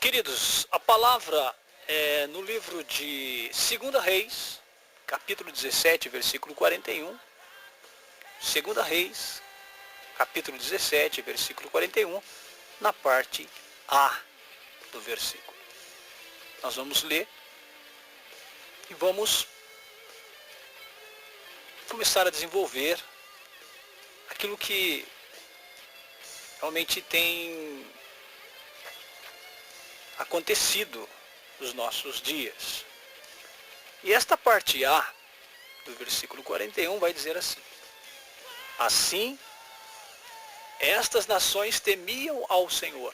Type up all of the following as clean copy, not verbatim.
Queridos, a palavra é no livro de 2 Reis, capítulo 17, versículo 41. 2 Reis, capítulo 17, versículo 41, na parte A do versículo. Nós vamos ler e vamos começar a desenvolver aquilo que realmente tem acontecido nos nossos dias. E esta parte A do versículo 41 vai dizer assim: assim, estas nações temiam ao Senhor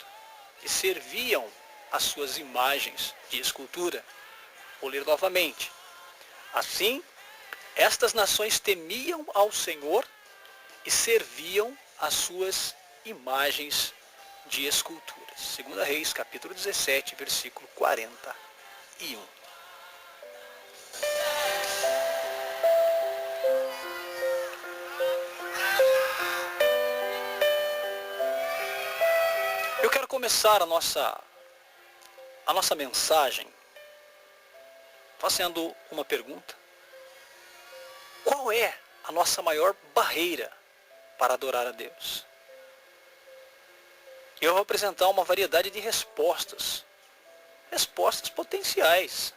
e serviam as suas imagens de escultura. Vou ler novamente. Assim, estas nações temiam ao Senhor e serviam as suas imagens de esculturas. 2 Reis, capítulo 17, versículo 41. Eu quero começar a nossa mensagem fazendo uma pergunta. Qual é a nossa maior barreira para adorar a Deus? Eu vou apresentar uma variedade de respostas potenciais.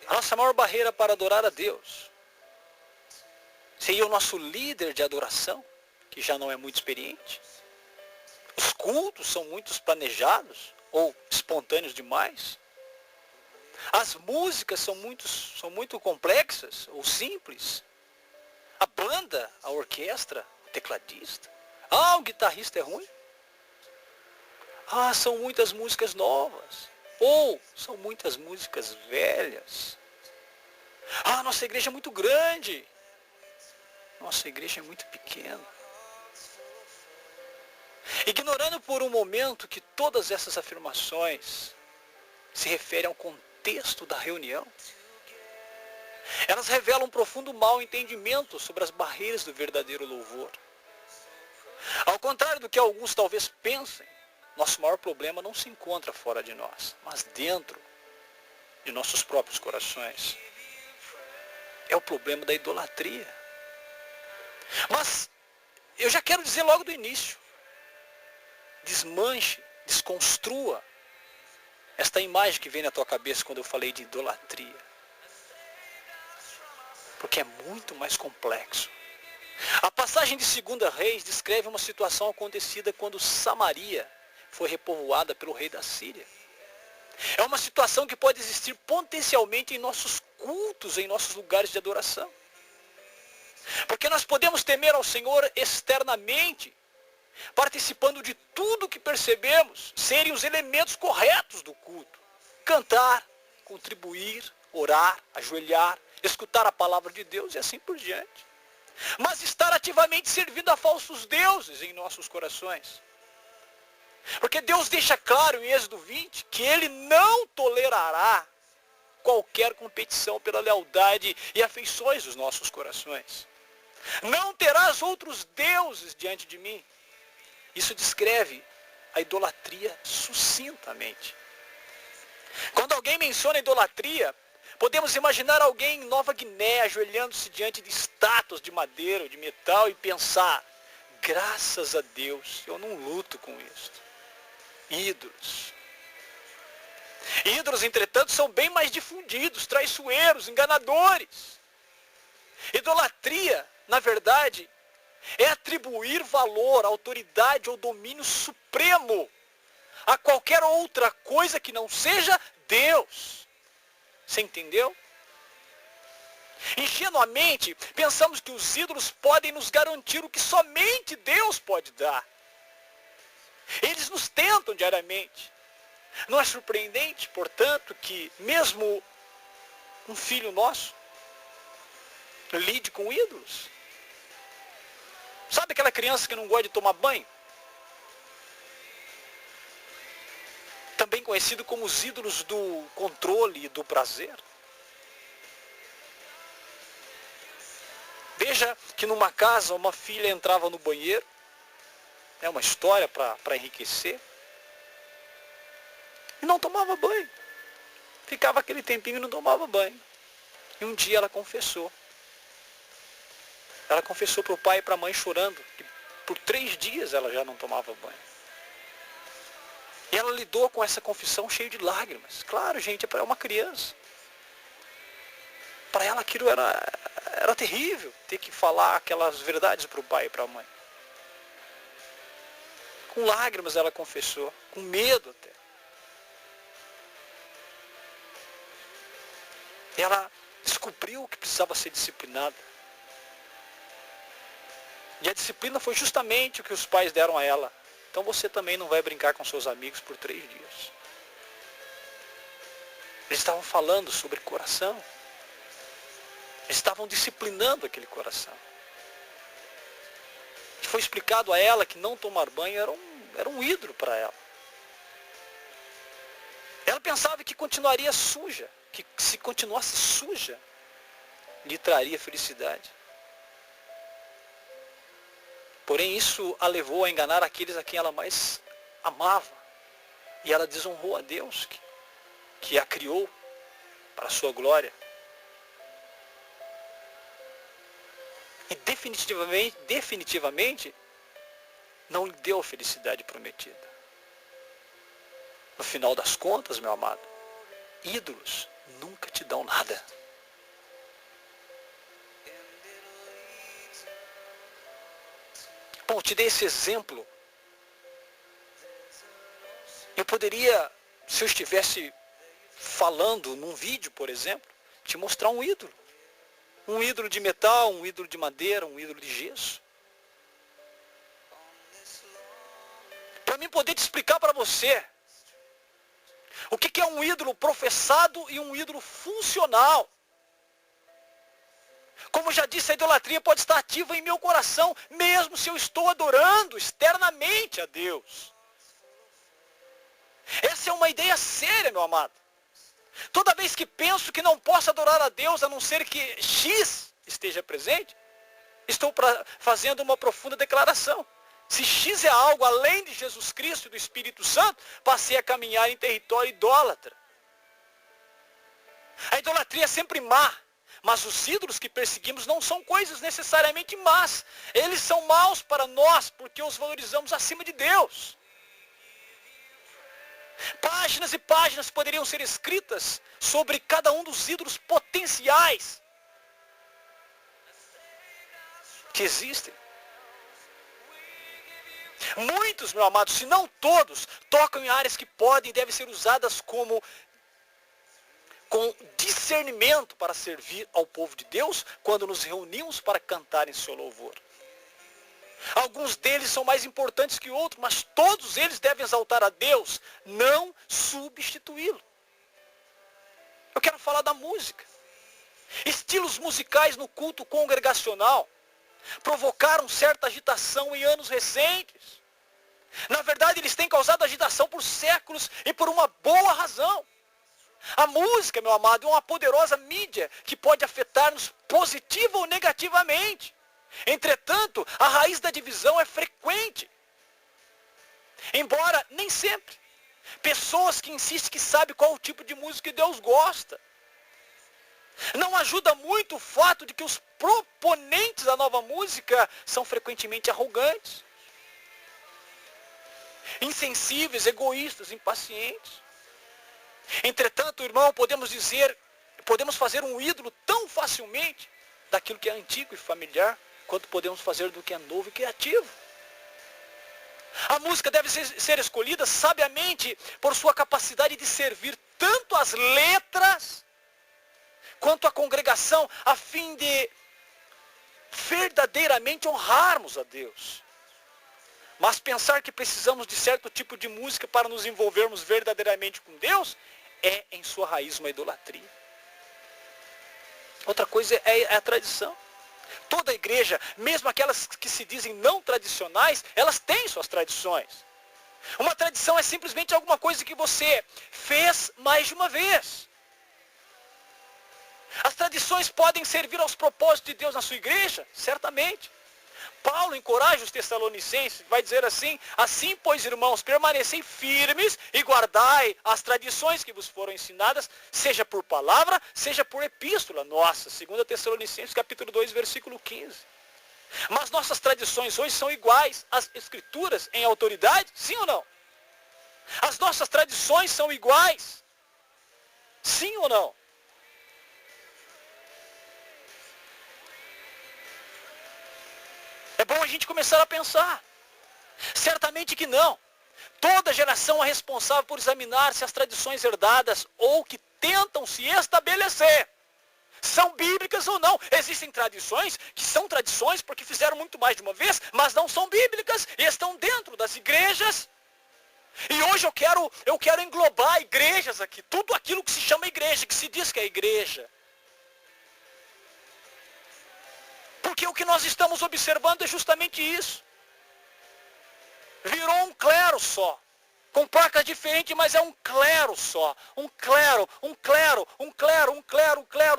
A nossa maior barreira para adorar a Deus seria o nosso líder de adoração, que já não é muito experiente. Os cultos são muito planejados ou espontâneos demais. As músicas são muito complexas ou simples. A banda, a orquestra, o tecladista. O guitarrista é ruim. São muitas músicas novas. Ou são muitas músicas velhas. Nossa igreja é muito grande. Nossa igreja é muito pequena. Ignorando por um momento que todas essas afirmações se referem ao contexto da reunião, elas revelam um profundo mau entendimento sobre as barreiras do verdadeiro louvor. Ao contrário do que alguns talvez pensem, nosso maior problema não se encontra fora de nós, mas dentro de nossos próprios corações. É o problema da idolatria. Mas eu já quero dizer logo do início: desmanche, desconstrua esta imagem que vem na tua cabeça quando eu falei de idolatria. Porque é muito mais complexo. A passagem de 2 Reis descreve uma situação acontecida quando Samaria foi repovoada pelo rei da Síria. É uma situação que pode existir potencialmente em nossos cultos, em nossos lugares de adoração. Porque nós podemos temer ao Senhor externamente, participando de tudo que percebemos serem os elementos corretos do culto. Cantar, contribuir, orar, ajoelhar, escutar a palavra de Deus e assim por diante. Mas estar ativamente servindo a falsos deuses em nossos corações. Porque Deus deixa claro em Êxodo 20 que Ele não tolerará qualquer competição pela lealdade e afeições dos nossos corações. Não terás outros deuses diante de mim. Isso descreve a idolatria sucintamente. Quando alguém menciona idolatria, podemos imaginar alguém em Nova Guiné ajoelhando-se diante de estátuas de madeira ou de metal e pensar: graças a Deus, eu não luto com isso. Ídolos. Ídolos, entretanto, são bem mais difundidos, traiçoeiros, enganadores. Idolatria, na verdade, é atribuir valor, autoridade ou domínio supremo a qualquer outra coisa que não seja Deus. Você entendeu? Ingenuamente, pensamos que os ídolos podem nos garantir o que somente Deus pode dar. Eles nos tentam diariamente. Não é surpreendente, portanto, que mesmo um filho nosso lide com ídolos. Sabe aquela criança que não gosta de tomar banho? Também conhecido como os ídolos do controle e do prazer. Veja que numa casa uma filha entrava no banheiro, é uma história para enriquecer. E não tomava banho. Ficava aquele tempinho e não tomava banho. E um dia ela confessou. Ela confessou para o pai e para a mãe chorando que por 3 dias ela já não tomava banho. E ela lidou com essa confissão cheia de lágrimas. Claro, gente, é uma criança. Para ela aquilo era terrível, ter que falar aquelas verdades para o pai e para a mãe. Com lágrimas ela confessou, com medo até. E ela descobriu que precisava ser disciplinada. E a disciplina foi justamente o que os pais deram a ela. Então você também não vai brincar com seus amigos por 3 dias. Eles estavam falando sobre coração. Eles estavam disciplinando aquele coração. E foi explicado a ela que não tomar banho era um ídolo para ela. Ela pensava que continuaria suja, que se continuasse suja, lhe traria felicidade. Porém, isso a levou a enganar aqueles a quem ela mais amava. E ela desonrou a Deus, que a criou para a sua glória. E definitivamente, não lhe deu a felicidade prometida. No final das contas, meu amado, ídolos nunca te dão nada. Bom, eu te dei esse exemplo. Eu poderia, se eu estivesse falando num vídeo, por exemplo, te mostrar um ídolo. Um ídolo de metal, um ídolo de madeira, um ídolo de gesso. Para mim poder te explicar para você o que é um ídolo professado e um ídolo funcional. Como já disse, a idolatria pode estar ativa em meu coração, mesmo se eu estou adorando externamente a Deus. Essa é uma ideia séria, meu amado. Toda vez que penso que não posso adorar a Deus, a não ser que X esteja presente, estou fazendo uma profunda declaração. Se X é algo além de Jesus Cristo e do Espírito Santo, passei a caminhar em território idólatra. A idolatria é sempre má, mas os ídolos que perseguimos não são coisas necessariamente más. Eles são maus para nós, porque os valorizamos acima de Deus. Páginas e páginas poderiam ser escritas sobre cada um dos ídolos potenciais que existem. Muitos, meu amado, se não todos, tocam em áreas que podem e devem ser usadas com discernimento para servir ao povo de Deus quando nos reunimos para cantar em seu louvor. Alguns deles são mais importantes que outros, mas todos eles devem exaltar a Deus, não substituí-lo. Eu quero falar da música. Estilos musicais no culto congregacional provocaram certa agitação em anos recentes. Na verdade, eles têm causado agitação por séculos e por uma boa razão. A música, meu amado, é uma poderosa mídia que pode afetar-nos positiva ou negativamente. Entretanto, a raiz da divisão é frequente. Embora nem sempre. Pessoas que insistem que sabem qual o tipo de música que Deus gosta. Não ajuda muito o fato de que os proponentes da nova música são frequentemente arrogantes, insensíveis, egoístas, impacientes. Entretanto, irmão, podemos fazer um ídolo tão facilmente daquilo que é antigo e familiar, quanto podemos fazer do que é novo e criativo. A música deve ser escolhida sabiamente por sua capacidade de servir tanto as letras quanto a congregação, a fim de verdadeiramente honrarmos a Deus. Mas pensar que precisamos de certo tipo de música para nos envolvermos verdadeiramente com Deus é, em sua raiz, uma idolatria. Outra coisa é a tradição. Toda igreja, mesmo aquelas que se dizem não tradicionais, elas têm suas tradições. Uma tradição é simplesmente alguma coisa que você fez mais de uma vez. As tradições podem servir aos propósitos de Deus na sua igreja? Certamente. Paulo encoraja os tessalonicenses, vai dizer assim: assim, pois, irmãos, permanecei firmes e guardai as tradições que vos foram ensinadas, seja por palavra, seja por epístola nossa. 2 Tessalonicenses, capítulo 2, versículo 15. Mas nossas tradições hoje são iguais às escrituras em autoridade? Sim ou não? As nossas tradições são iguais? Sim ou não? É bom a gente começar a pensar. Certamente que não. Toda geração é responsável por examinar se as tradições herdadas ou que tentam se estabelecer são bíblicas ou não. Existem tradições que são tradições porque fizeram muito mais de uma vez, mas não são bíblicas e estão dentro das igrejas. E hoje eu quero englobar igrejas aqui, tudo aquilo que se chama igreja, que se diz que é igreja. Porque o que nós estamos observando é justamente isso. Virou um clero só. Com placas diferentes, mas é um clero só. Um clero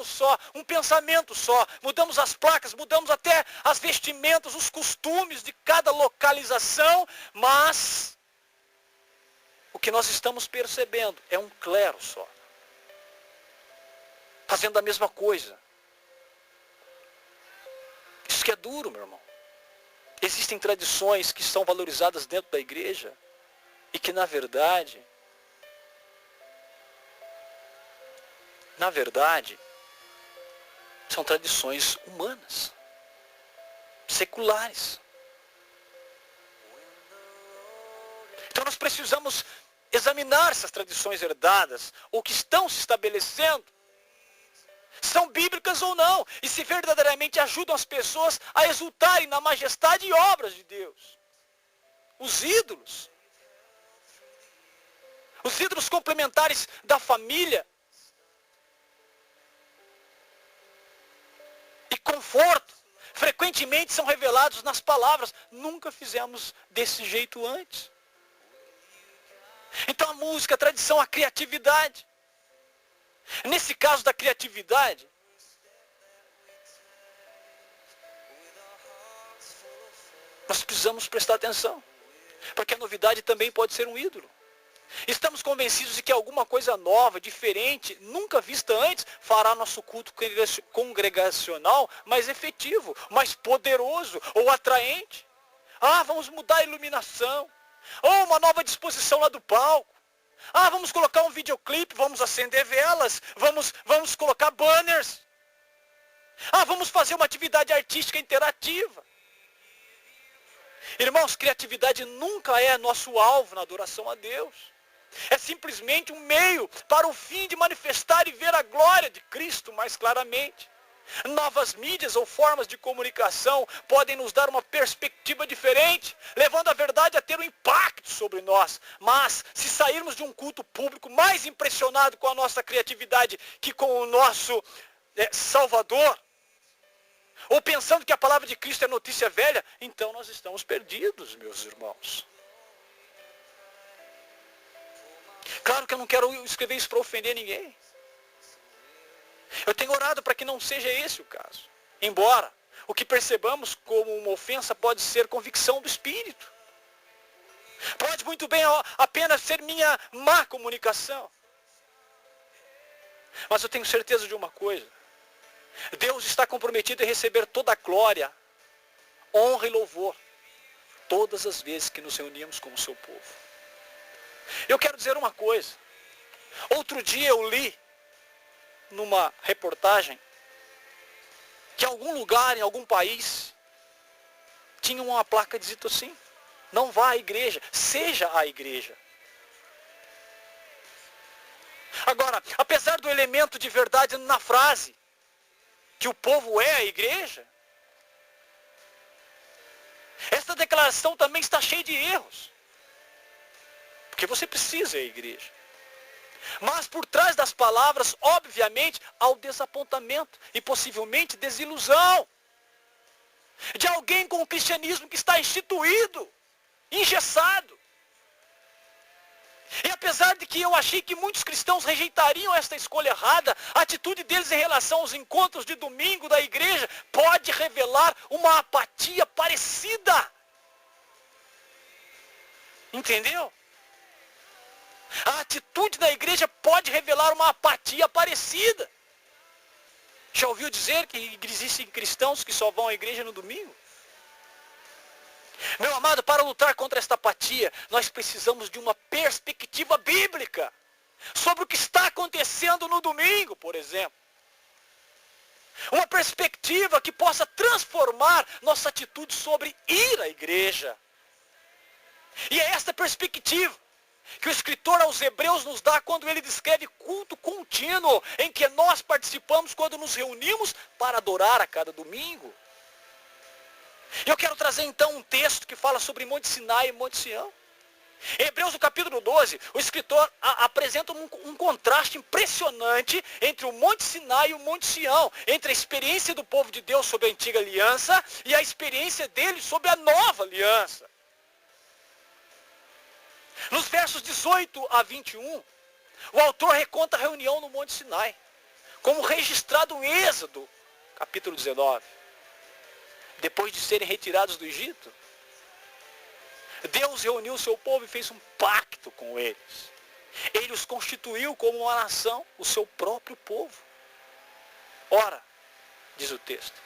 só. Um pensamento só. Mudamos as placas, mudamos até as vestimentas, os costumes de cada localização, mas o que nós estamos percebendo é um clero só. Fazendo a mesma coisa. Isso que é duro, meu irmão. Existem tradições que são valorizadas dentro da igreja e que na verdade, são tradições humanas, seculares. Então nós precisamos examinar essas tradições herdadas ou que estão se estabelecendo. São bíblicas ou não, e se verdadeiramente ajudam as pessoas a exultarem na majestade e obras de Deus. Os ídolos complementares da família e conforto, frequentemente são revelados nas palavras. Nunca fizemos desse jeito antes. Então a música, a tradição, a criatividade. Nesse caso da criatividade, nós precisamos prestar atenção, porque a novidade também pode ser um ídolo. Estamos convencidos de que alguma coisa nova, diferente, nunca vista antes, fará nosso culto congregacional mais efetivo, mais poderoso ou atraente. Vamos mudar a iluminação, ou uma nova disposição lá do palco. Vamos colocar um videoclipe, vamos acender velas, vamos colocar banners. Vamos fazer uma atividade artística interativa. Irmãos, criatividade nunca é nosso alvo na adoração a Deus. É simplesmente um meio para o fim de manifestar e ver a glória de Cristo mais claramente. Novas mídias ou formas de comunicação podem nos dar uma perspectiva diferente, levando a verdade a ter um impacto sobre nós. Mas, se sairmos de um culto público mais impressionado com a nossa criatividade que com o nosso Salvador, ou pensando que a palavra de Cristo é notícia velha, então nós estamos perdidos, meus irmãos. Claro que eu não quero escrever isso para ofender ninguém. Eu tenho orado para que não seja esse o caso. Embora o que percebamos como uma ofensa pode ser convicção do Espírito. Pode muito bem apenas ser minha má comunicação. Mas eu tenho certeza de uma coisa. Deus está comprometido em receber toda a glória, honra e louvor, todas as vezes que nos reunimos como seu povo. Eu quero dizer uma coisa. Outro dia eu li numa reportagem que em algum lugar, em algum país, tinha uma placa dizendo assim: não vá à igreja, seja a igreja. Agora, apesar do elemento de verdade na frase, que o povo é a igreja, esta declaração também está cheia de erros. Porque você precisa ir à igreja. Mas por trás das palavras, obviamente, há o desapontamento e possivelmente desilusão de alguém com o cristianismo que está instituído, engessado. E apesar de que eu achei que muitos cristãos rejeitariam esta escolha errada, a atitude deles em relação aos encontros de domingo da igreja pode revelar uma apatia parecida. Entendeu? A atitude da igreja pode revelar uma apatia parecida. Já ouviu dizer que existem cristãos que só vão à igreja no domingo? Meu amado, para lutar contra esta apatia, nós precisamos de uma perspectiva bíblica sobre o que está acontecendo no domingo, por exemplo. Uma perspectiva que possa transformar nossa atitude sobre ir à igreja. E é esta perspectiva que o escritor aos Hebreus nos dá quando ele descreve culto contínuo, em que nós participamos quando nos reunimos para adorar a cada domingo. Eu quero trazer então um texto que fala sobre Monte Sinai e Monte Sião. Em Hebreus, no capítulo 12, o escritor apresenta um contraste impressionante entre o Monte Sinai e o Monte Sião, entre a experiência do povo de Deus sobre a antiga aliança e a experiência dele sobre a nova aliança. Nos versos 18 a 21, o autor reconta a reunião no Monte Sinai, como registrado em Êxodo, capítulo 19. Depois de serem retirados do Egito, Deus reuniu o seu povo e fez um pacto com eles. Ele os constituiu como uma nação, o seu próprio povo. Ora, diz o texto,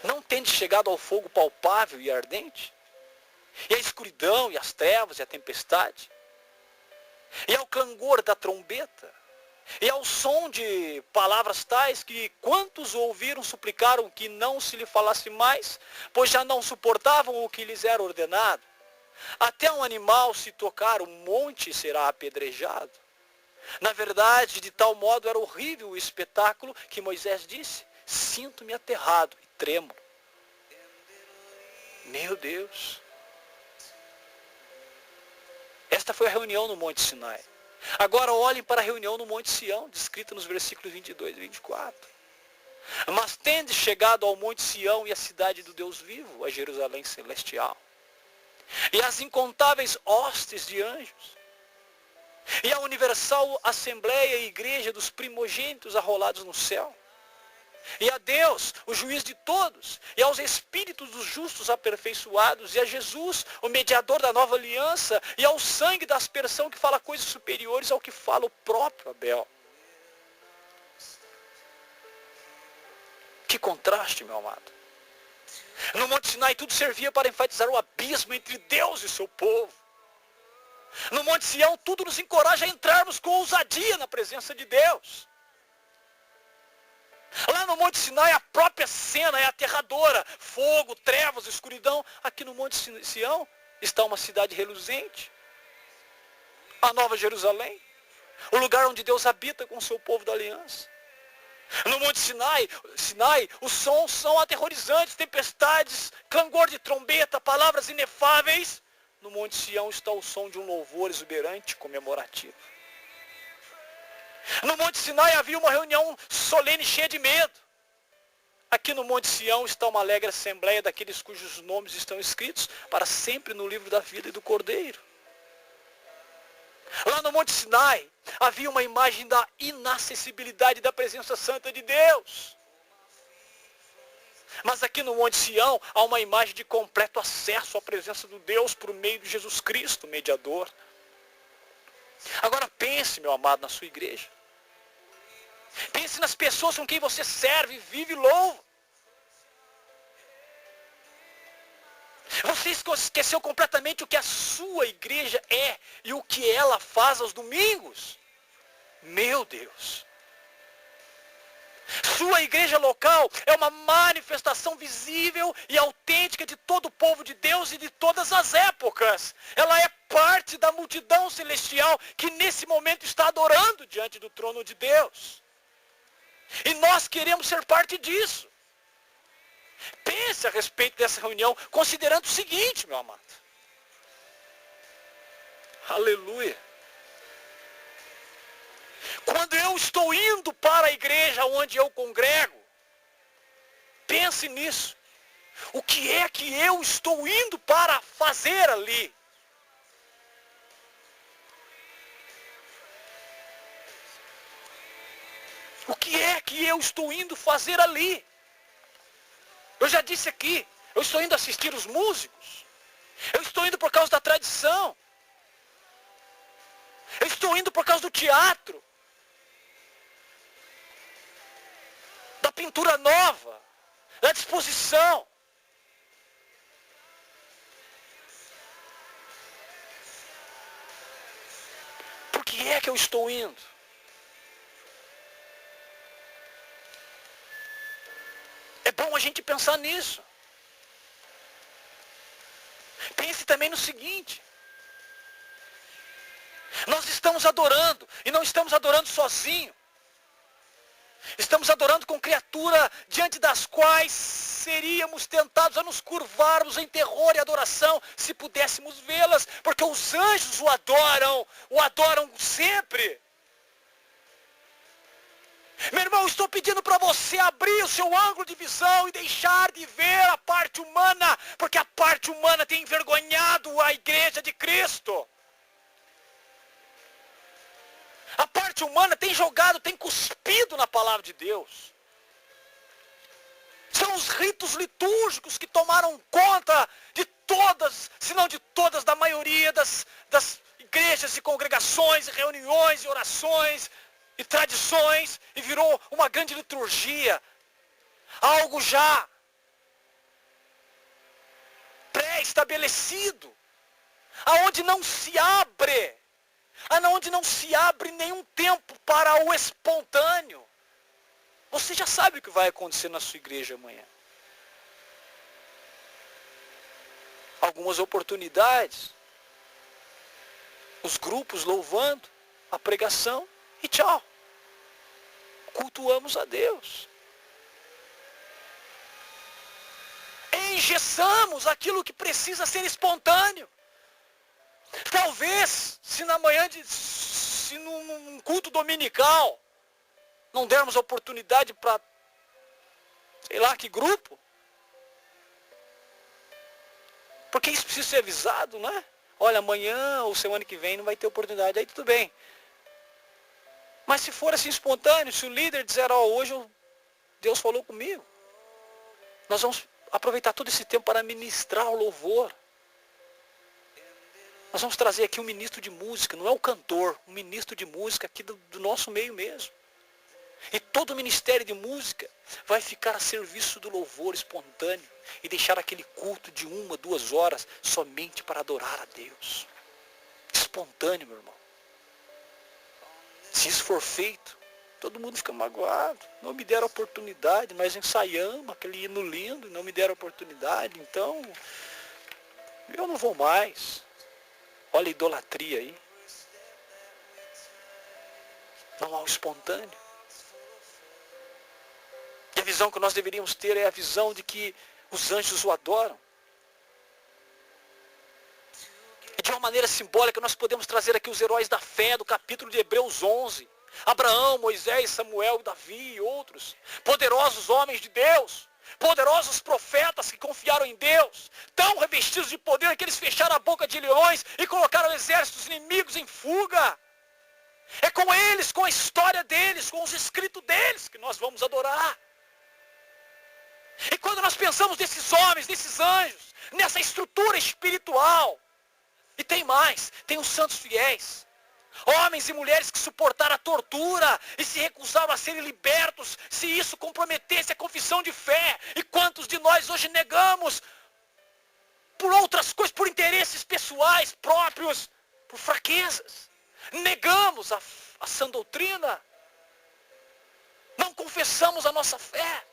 não tende chegado ao fogo palpável e ardente, e a escuridão, e as trevas, e a tempestade, e ao clangor da trombeta, e ao som de palavras tais que quantos o ouviram suplicaram que não se lhe falasse mais, pois já não suportavam o que lhes era ordenado. Até um animal se tocar o monte será apedrejado. Na verdade, de tal modo era horrível o espetáculo que Moisés disse, sinto-me aterrado e tremo. Meu Deus! Esta foi a reunião no Monte Sinai. Agora olhem para a reunião no Monte Sião, descrita nos versículos 22 e 24. Mas tende chegado ao Monte Sião e à cidade do Deus vivo, a Jerusalém celestial, e às incontáveis hostes de anjos, e à universal assembleia e igreja dos primogênitos arrolados no céu, e a Deus, o juiz de todos, e aos espíritos dos justos aperfeiçoados, e a Jesus, o mediador da nova aliança, e ao sangue da aspersão que fala coisas superiores ao que fala o próprio Abel. Que contraste, meu amado. No Monte Sinai tudo servia para enfatizar o abismo entre Deus e seu povo. No Monte Sião tudo nos encoraja a entrarmos com ousadia na presença de Deus. Lá no Monte Sinai a própria cena é aterradora. Fogo, trevas, escuridão. Aqui no Monte Sião está uma cidade reluzente. A Nova Jerusalém. O lugar onde Deus habita com o seu povo da aliança. No Monte Sinai, os sons são aterrorizantes. Tempestades, clangor de trombeta, palavras inefáveis. No Monte Sião está o som de um louvor exuberante, comemorativo. No Monte Sinai havia uma reunião solene cheia de medo. Aqui no Monte Sião está uma alegre assembleia daqueles cujos nomes estão escritos para sempre no livro da vida e do Cordeiro. Lá no Monte Sinai havia uma imagem da inacessibilidade da presença santa de Deus. Mas aqui no Monte Sião há uma imagem de completo acesso à presença do Deus por meio de Jesus Cristo, mediador. Agora pense, meu amado, na sua igreja. Pense nas pessoas com quem você serve, vive e louva. Você esqueceu completamente o que a sua igreja é e o que ela faz aos domingos. Meu Deus. Sua igreja local é uma manifestação visível e autêntica de todo o povo de Deus e de todas as épocas. Ela é parte da multidão celestial que nesse momento está adorando diante do trono de Deus. E nós queremos ser parte disso. Pense a respeito dessa reunião, considerando o seguinte, meu amado. Aleluia. Quando eu estou indo para a igreja onde eu congrego, pense nisso. O que é que eu estou indo para fazer ali? O que é que eu estou indo fazer ali? Eu já disse aqui, eu estou indo assistir os músicos. Eu estou indo por causa da tradição. Eu estou indo por causa do teatro. Da pintura nova. Da disposição. Por que é que eu estou indo? É bom a gente pensar nisso. Pense também no seguinte. Nós estamos adorando, e não estamos adorando sozinho. Estamos adorando com criatura diante das quais seríamos tentados a nos curvarmos em terror e adoração se pudéssemos vê-las, porque os anjos o adoram sempre. Meu irmão, estou pedindo para você abrir o seu ângulo de visão e deixar de ver a parte humana, porque a parte humana tem envergonhado a igreja de Cristo. A parte humana tem cuspido na palavra de Deus. São os ritos litúrgicos que tomaram conta de todas, se não de todas, da maioria das igrejas e congregações, e reuniões e orações e tradições, e virou uma grande liturgia. Algo já pré-estabelecido, aonde não se abre nenhum tempo para o espontâneo. Você já sabe o que vai acontecer na sua igreja amanhã. Algumas oportunidades, os grupos louvando, a pregação e tchau. Cultuamos a Deus. Engessamos aquilo que precisa ser espontâneo. Talvez, se num culto dominical, não dermos oportunidade para, sei lá que grupo, porque isso precisa ser avisado, né? Olha, amanhã ou semana que vem não vai ter oportunidade, aí tudo bem. Mas se for assim espontâneo, se o líder disser, hoje Deus falou comigo, nós vamos aproveitar todo esse tempo para ministrar o louvor. Nós vamos trazer aqui um ministro de música, não é o cantor, um ministro de música aqui do nosso meio mesmo. E todo o ministério de música vai ficar a serviço do louvor espontâneo e deixar aquele culto de 1, 2 horas somente para adorar a Deus. Espontâneo, meu irmão. Se isso for feito, todo mundo fica magoado. Não me deram oportunidade, nós ensaiamos aquele hino lindo, não me deram oportunidade, então eu não vou mais. Olha a idolatria aí. Não há o espontâneo. E a visão que nós deveríamos ter é a visão de que os anjos o adoram. E de uma maneira simbólica nós podemos trazer aqui os heróis da fé do capítulo de Hebreus 11. Abraão, Moisés, Samuel, Davi e outros. Poderosos homens de Deus. Poderosos profetas que confiaram em Deus, tão revestidos de poder que eles fecharam a boca de leões e colocaram exércitos inimigos em fuga. É com eles, com a história deles, com os escritos deles que nós vamos adorar. E quando nós pensamos nesses homens, nesses anjos, nessa estrutura espiritual, e tem mais, tem os santos fiéis. Homens e mulheres que suportaram a tortura e se recusaram a serem libertos se isso comprometesse a confissão de fé. E quantos de nós hoje negamos por outras coisas, por interesses pessoais próprios, por fraquezas. Negamos a sã doutrina. Não confessamos a nossa fé.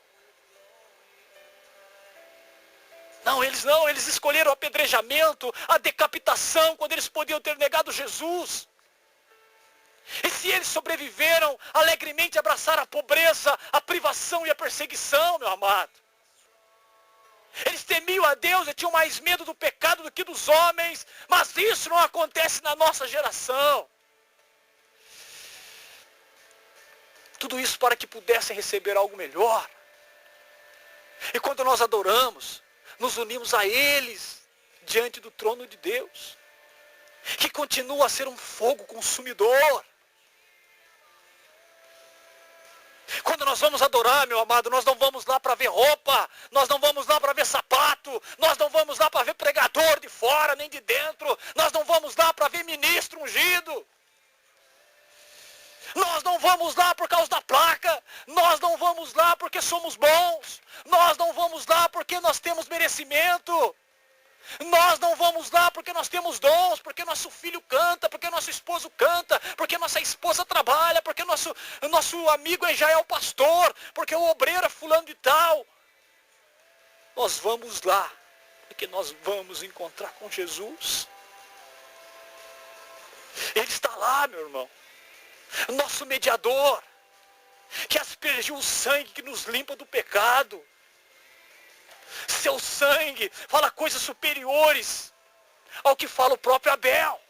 Eles escolheram o apedrejamento, a decapitação, quando eles podiam ter negado Jesus. E se eles sobreviveram, alegremente abraçaram a pobreza, a privação e a perseguição, meu amado. Eles temiam a Deus e tinham mais medo do pecado do que dos homens, mas isso não acontece na nossa geração. Tudo isso para que pudessem receber algo melhor. E quando nós adoramos, nos unimos a eles diante do trono de Deus, que continua a ser um fogo consumidor. Quando nós vamos adorar, meu amado, nós não vamos lá para ver roupa, nós não vamos lá para ver sapato, nós não vamos lá para ver pregador de fora nem de dentro, nós não vamos lá para ver ministro ungido. Nós não vamos lá por causa da placa, nós não vamos lá porque somos bons, nós não vamos lá porque nós temos merecimento, nós não vamos lá porque nós temos dons, porque nosso filho canta, porque nosso esposo canta, porque nossa esposa trabalha, porque nosso amigo já é o pastor, porque o obreiro é fulano de tal. Nós vamos lá porque nós vamos encontrar com Jesus. Ele está lá, meu irmão. Nosso mediador, que aspergiu o sangue que nos limpa do pecado. Seu sangue fala coisas superiores ao que fala o próprio Abel.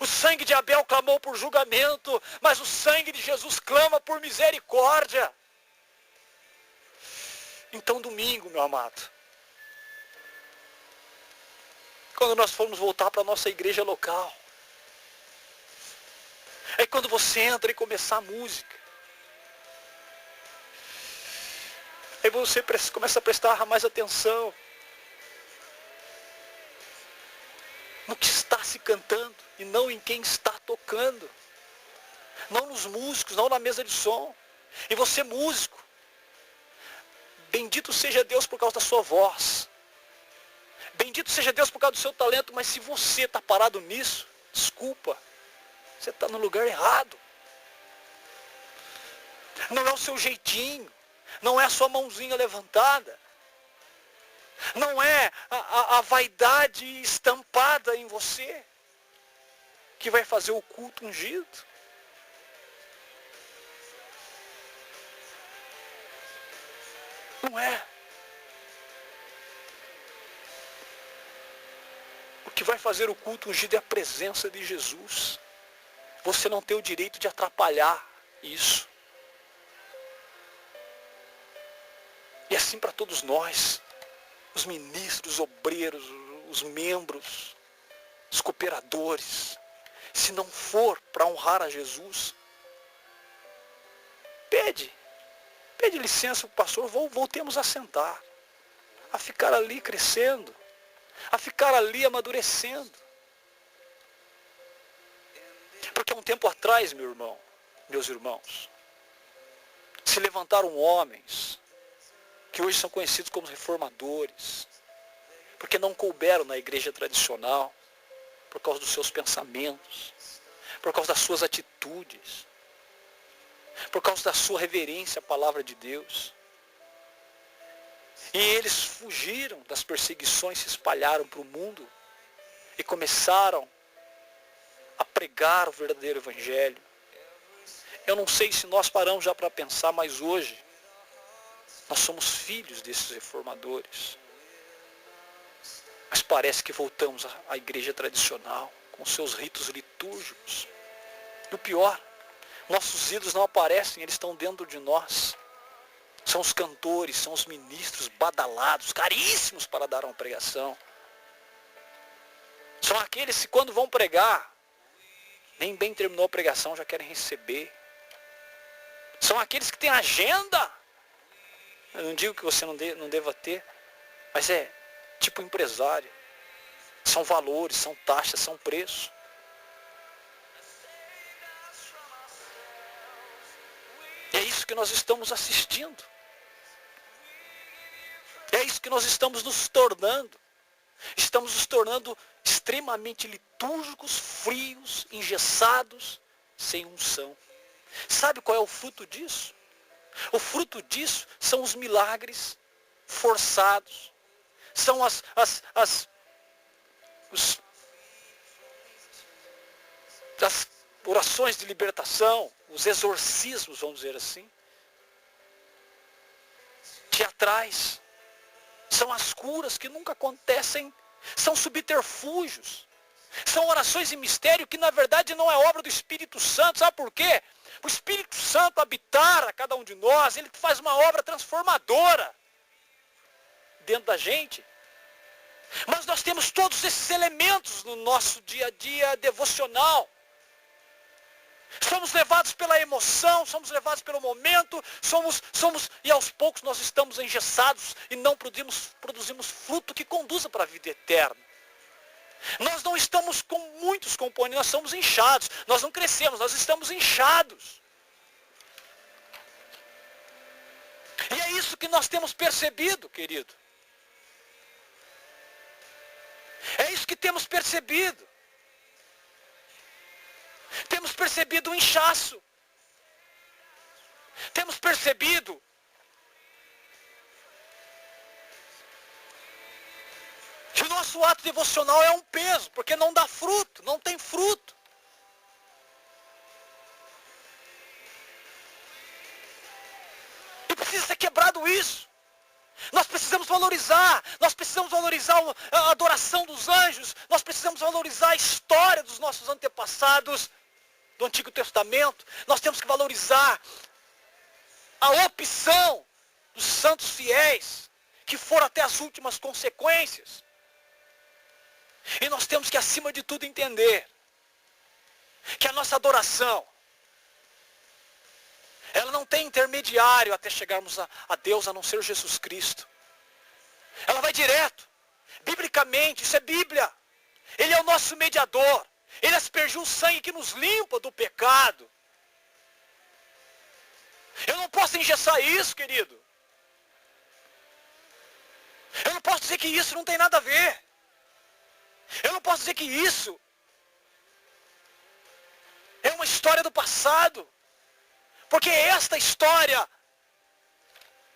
O sangue de Abel clamou por julgamento, mas o sangue de Jesus clama por misericórdia. Então domingo, meu amado, quando nós formos voltar para a nossa igreja local, é quando você entra e começar a música. Aí você começa a prestar mais atenção no que está se cantando e não em quem está tocando. Não nos músicos, não na mesa de som. E você, músico, bendito seja Deus por causa da sua voz. Bendito seja Deus por causa do seu talento, mas se você está parado nisso, desculpa. Você está no lugar errado. Não é o seu jeitinho. Não é a sua mãozinha levantada. Não é a vaidade estampada em você que vai fazer o culto ungido. Não é. O que vai fazer o culto ungido é a presença de Jesus. Você não tem o direito de atrapalhar isso. E assim para todos nós, os ministros, os obreiros, os membros, os cooperadores, se não for para honrar a Jesus, pede licença para o pastor, voltemos a sentar, a ficar ali crescendo, a ficar ali amadurecendo. Porque há um tempo atrás, meus irmãos, se levantaram homens que hoje são conhecidos como reformadores, porque não couberam na igreja tradicional, por causa dos seus pensamentos, por causa das suas atitudes, por causa da sua reverência à palavra de Deus. E eles fugiram das perseguições, se espalharam para o mundo e começaram a pregar o verdadeiro evangelho. Eu não sei se nós paramos já para pensar, mas hoje nós somos filhos desses reformadores. Mas parece que voltamos à igreja tradicional, com seus ritos litúrgicos. E o pior, nossos ídolos não aparecem, eles estão dentro de nós. São os cantores, são os ministros badalados, caríssimos para dar uma pregação. São aqueles que quando vão pregar, nem bem terminou a pregação, já querem receber. São aqueles que têm agenda. Eu não digo que você não deva ter, mas é tipo empresário. São valores, são taxas, são preços. E é isso que nós estamos assistindo. É isso que nós estamos nos tornando. Estamos nos tornando extremamente litúrgicos, frios, engessados, sem unção. Sabe qual é o fruto disso? O fruto disso são os milagres forçados. São as orações de libertação, os exorcismos, vamos dizer assim, teatrais. São as curas que nunca acontecem, são subterfúgios. São orações em mistério que na verdade não é obra do Espírito Santo. Sabe por quê? O Espírito Santo habitar a cada um de nós, ele faz uma obra transformadora dentro da gente. Mas nós temos todos esses elementos no nosso dia a dia devocional. Somos levados pela emoção, somos levados pelo momento, e aos poucos nós estamos engessados e não produzimos fruto que conduza para a vida eterna. Nós não estamos com muitos componentes, nós somos inchados, nós não crescemos, nós estamos inchados. E é isso que nós temos percebido, querido. É isso que temos percebido. Temos percebido o inchaço. Temos percebido que o nosso ato devocional é um peso, porque não dá fruto, não tem fruto. E precisa ser quebrado isso. Nós precisamos valorizar a adoração dos anjos, nós precisamos valorizar a história dos nossos antepassados do Antigo Testamento, nós temos que valorizar a opção dos santos fiéis, que foram até as últimas consequências. E nós temos que, acima de tudo, entender que a nossa adoração, ela não tem intermediário até chegarmos a Deus, a não ser Jesus Cristo. Ela vai direto. Biblicamente, isso é Bíblia. Ele é o nosso mediador. Ele aspergiu o sangue que nos limpa do pecado. Eu não posso engessar isso, querido. Eu não posso dizer que isso não tem nada a ver. Eu não posso dizer que isso é uma história do passado. Porque é esta história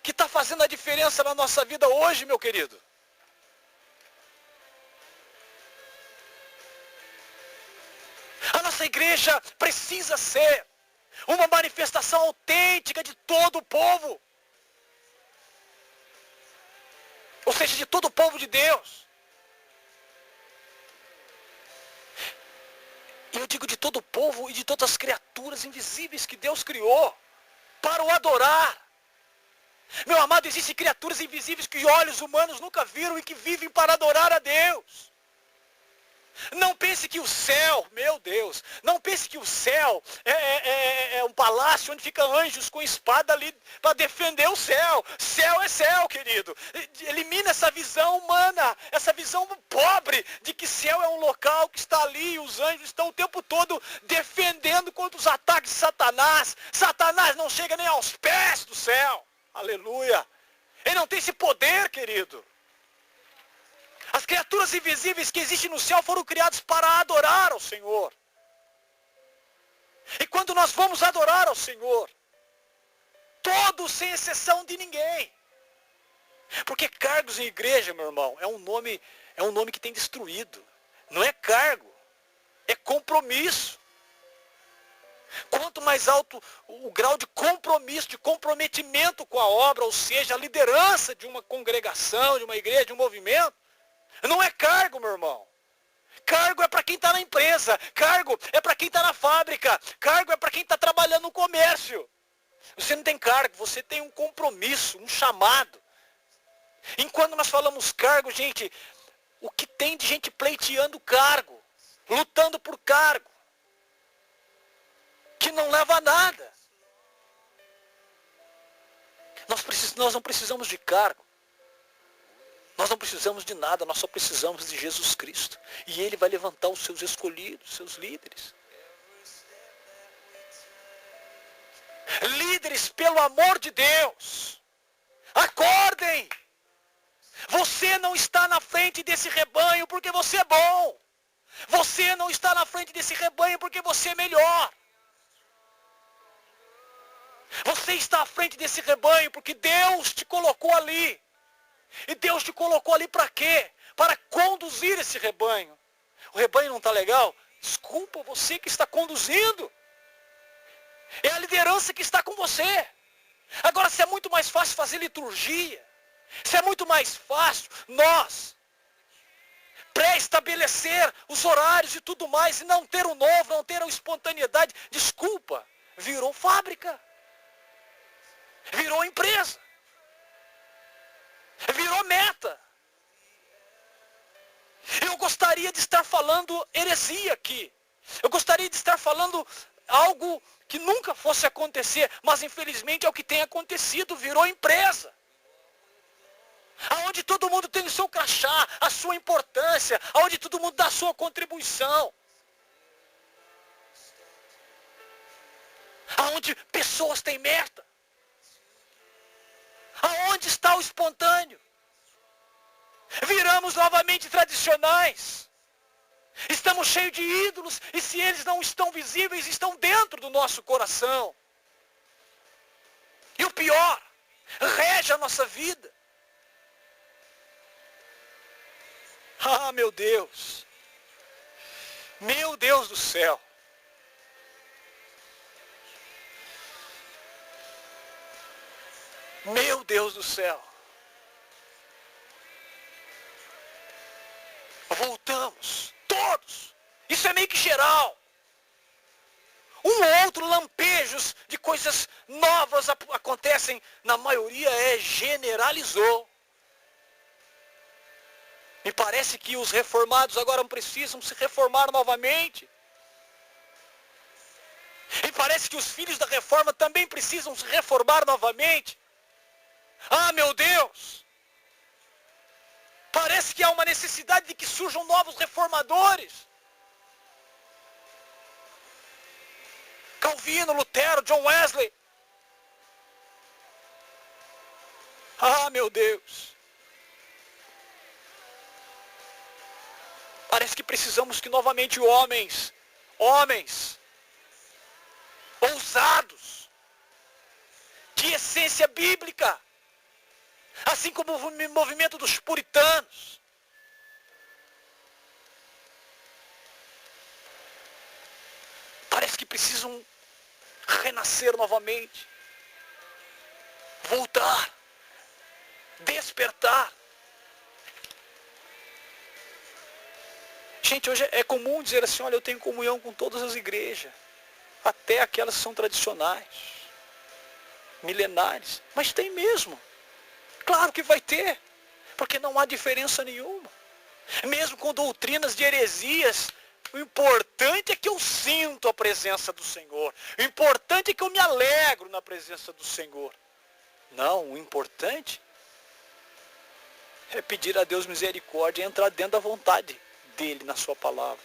que está fazendo a diferença na nossa vida hoje, meu querido. A nossa igreja precisa ser uma manifestação autêntica de todo o povo. Ou seja, de todo o povo de Deus. E eu digo de todo o povo e de todas as criaturas invisíveis que Deus criou para o adorar. Meu amado, existem criaturas invisíveis que olhos humanos nunca viram e que vivem para adorar a Deus. Não pense que o céu, meu Deus, não pense que o céu é um palácio onde ficam anjos com espada ali para defender o céu. Céu é céu, querido. Elimina essa visão humana, essa visão pobre de que céu é um local que está ali e os anjos estão o tempo todo defendendo contra os ataques de Satanás. Satanás não chega nem aos pés do céu. Aleluia. Ele não tem esse poder, querido. As criaturas invisíveis que existem no céu foram criadas para adorar ao Senhor. E quando nós vamos adorar ao Senhor, todos sem exceção de ninguém. Porque cargos em igreja, meu irmão, é um nome que tem destruído. Não é cargo, é compromisso. Quanto mais alto o grau de compromisso, de comprometimento com a obra, ou seja, a liderança de uma congregação, de uma igreja, de um movimento, não é cargo, meu irmão. Cargo é para quem está na empresa. Cargo é para quem está na fábrica. Cargo é para quem está trabalhando no comércio. Você não tem cargo, você tem um compromisso, um chamado. Enquanto nós falamos cargo, gente, o que tem de gente pleiteando cargo, lutando por cargo, que não leva a nada. Nós não precisamos de cargo. Nós não precisamos de nada, nós só precisamos de Jesus Cristo. E Ele vai levantar os seus escolhidos, seus líderes. Líderes, pelo amor de Deus, acordem! Você não está na frente desse rebanho porque você é bom. Você não está na frente desse rebanho porque você é melhor. Você está à frente desse rebanho porque Deus te colocou ali. E Deus te colocou ali para quê? Para conduzir esse rebanho. O rebanho não está legal? Desculpa, você que está conduzindo. É a liderança que está com você. Agora, se é muito mais fácil fazer liturgia, se é muito mais fácil nós pré-estabelecer os horários e tudo mais, e não ter o novo, não ter a espontaneidade, desculpa, virou fábrica. Virou empresa. Virou meta. gostaria de estar falando heresia aqui. Eu gostaria de estar falando algo que nunca fosse acontecer, mas infelizmente é o que tem acontecido, virou empresa. Aonde todo mundo tem o seu crachá, a sua importância, aonde todo mundo dá a sua contribuição. Aonde pessoas têm meta. Aonde está o espontâneo? Viramos novamente tradicionais. Estamos cheios de ídolos, e se eles não estão visíveis, estão dentro do nosso coração. E o pior, rege a nossa vida. Ah, meu Deus. Meu Deus do céu. Meu Deus do céu. Voltamos, todos. Isso é meio que geral. Um ou outro lampejos de coisas novas acontecem, na maioria generalizou. Me parece que os reformados agora precisam se reformar novamente. E parece que os filhos da reforma também precisam se reformar novamente. Ah, meu Deus! Parece que há uma necessidade de que surjam novos reformadores. Calvino, Lutero, John Wesley. Ah, meu Deus! Parece que precisamos que novamente homens ousados, de essência bíblica, assim como o movimento dos puritanos, parece que precisam renascer novamente, voltar, despertar. Gente, hoje é comum dizer assim, olha, eu tenho comunhão com todas as igrejas, até aquelas que são tradicionais, milenares, mas tem mesmo. Claro que vai ter, porque não há diferença nenhuma. Mesmo com doutrinas de heresias, o importante é que eu sinto a presença do Senhor. O importante é que eu me alegro na presença do Senhor. Não, o importante é pedir a Deus misericórdia e entrar dentro da vontade dele na sua palavra.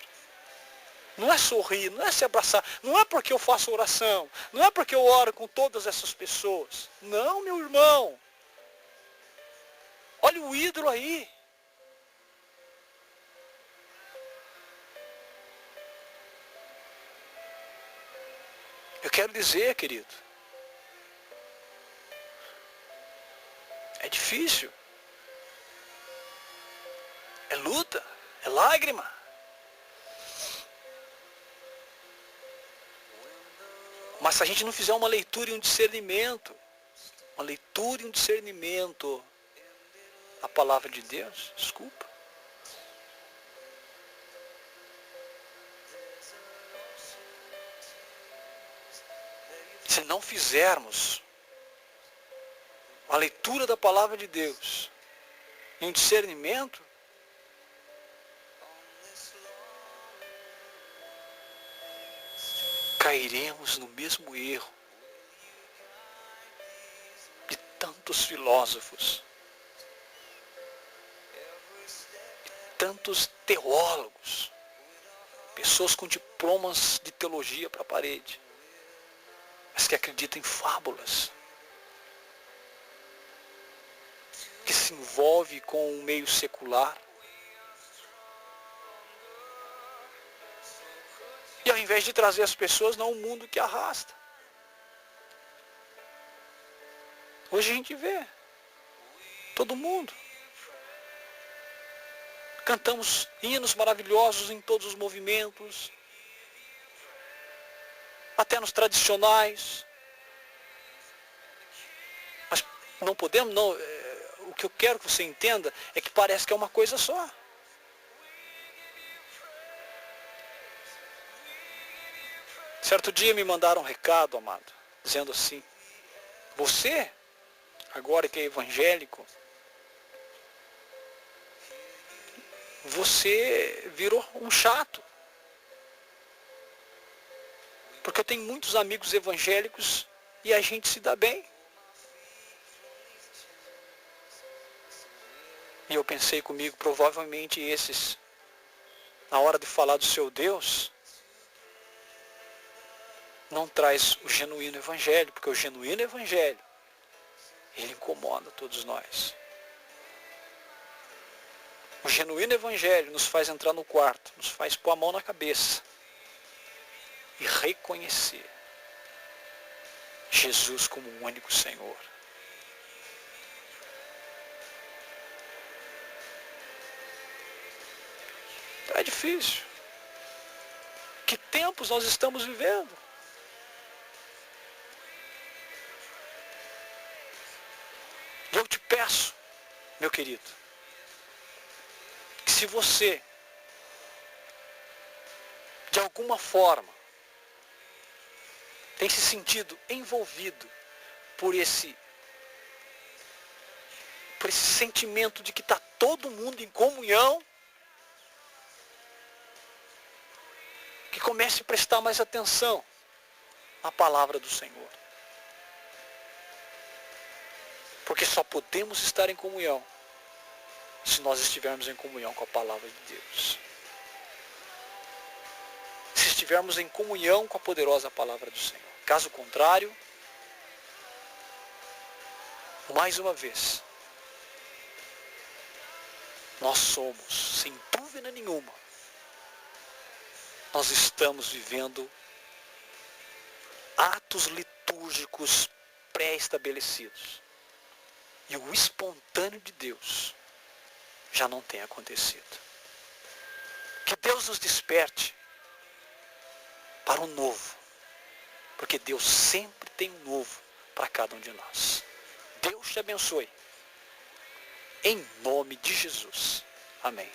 Não é sorrir, não é se abraçar, não é porque eu faço oração, não é porque eu oro com todas essas pessoas. Não, meu irmão. Olha o ídolo aí. Eu quero dizer, querido, é difícil. É luta, é lágrima. Mas se a gente não fizer uma leitura e um discernimento, a palavra de Deus, desculpa. Se não fizermos a leitura da palavra de Deus e um discernimento, cairemos no mesmo erro de tantos filósofos, tantos teólogos, pessoas com diplomas de teologia para a parede, mas que acreditam em fábulas, que se envolve com o meio secular. E ao invés de trazer as pessoas, não o mundo que arrasta. Hoje a gente vê todo mundo. Cantamos hinos maravilhosos em todos os movimentos, até nos tradicionais. Mas não podemos, não. O que eu quero que você entenda é que parece que é uma coisa só. Certo dia me mandaram um recado, amado, dizendo assim: você, agora que é evangélico, você virou um chato. Porque eu tenho muitos amigos evangélicos e a gente se dá bem. E eu pensei comigo, provavelmente esses, na hora de falar do seu Deus, não traz o genuíno evangelho, porque o genuíno evangelho, ele incomoda todos nós. O genuíno evangelho nos faz entrar no quarto, nos faz pôr a mão na cabeça e reconhecer Jesus como o único Senhor. É difícil. Que tempos nós estamos vivendo? E eu te peço, meu querido, que se você, de alguma forma, tem se sentido envolvido por esse sentimento de que está todo mundo em comunhão, que comece a prestar mais atenção à palavra do Senhor. Porque só podemos estar em comunhão se nós estivermos em comunhão com a palavra de Deus. Se estivermos em comunhão com a poderosa palavra do Senhor. Caso contrário, mais uma vez, nós somos, sem dúvida nenhuma, nós estamos vivendo atos litúrgicos pré-estabelecidos. E o espontâneo de Deus já não tem acontecido. Que Deus nos desperte para o novo. Porque Deus sempre tem um novo para cada um de nós. Deus te abençoe. Em nome de Jesus. Amém.